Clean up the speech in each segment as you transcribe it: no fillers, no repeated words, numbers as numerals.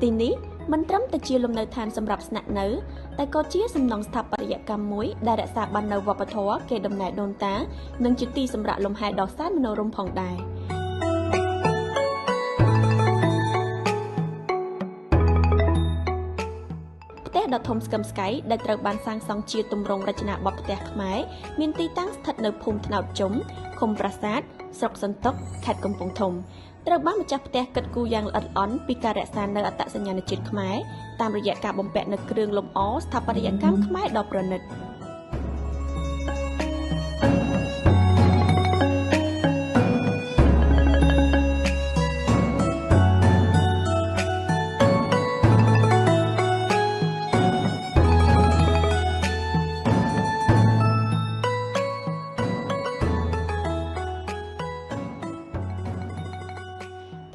ទីនេះមិនត្រឹមតែជាលំនៅឋានសម្រាប់ស្នាក់នៅតែក៏ជាសំណង់ស្ថាបត្យកម្មមួយដែលរក្សាបាននូវវប្បធម៌កេរដំណែលដូនតានិងជាទីសម្រាកលំហែដ៏សែនមនោរម្យផងដែរផ្ទះដ៏ធំស្កឹមស្កៃដែលត្រូវបានសាងសង់ជាទម្រង់រចនាបថផ្ទះខ្មែរមានទីតាំងស្ថិតនៅភូមិថ្នោតជុំឃុំប្រាសាទស្រុកសន្ទុកខេត្តកំពង់ធំត្រូវបានម្ចាស់ផ្ទះគិតគូរយ៉ាងល្អិតល្អន់ពីការរក្សានៅអត្តសញ្ញាណជាតិខ្មែរតាមរយៈការបំពាក់នូវគ្រឿងលម្អស្ថាបត្យកម្មខ្មែរដ៏ប្រណិត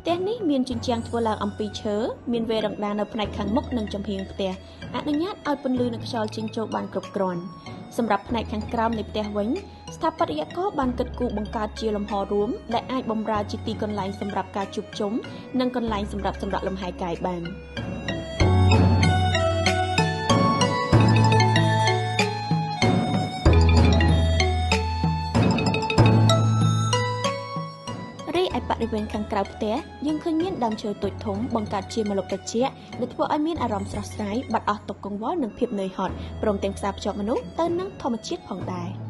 ផ្ទះនេះមានជញ្ជាំងធ្វើឡើងអំពីឈើមានវែររំដាននៅផ្នែកខាងមុខនិងចំហៀងផ្ទះអនុញ្ញាតឲ្យពន្លឺនិងខ្យល់ចេញចូលបានគ្រប់គ្រាន់សម្រាប់ផ្នែកខាងក្រោមនៃផ្ទះវិញស្ថាបត្យករបានគិតគូរបង្កើតជាលំហរួមដែលអាចបម្រើជាទីកន្លែងសម្រាប់ការជួបជុំនិងកន្លែងសម្រាប់សម្រាកលំហែកាយបានបរិវេណខាងក្រៅផ្ទះយើងឃើញមានដើមឈើតូចធំបង្កើតជាម្លប់ត្រជាក់ដែលធ្វើឲ្យមានអារម្មណ៍ស្រស់ស្រាយបាត់អស់ទុក្ខកង្វល់និងភាពនឿយហត់ព្រមទាំងផ្សារភ្ជាប់មនុស្សទៅនឹងធម្មជាតិផងដែរ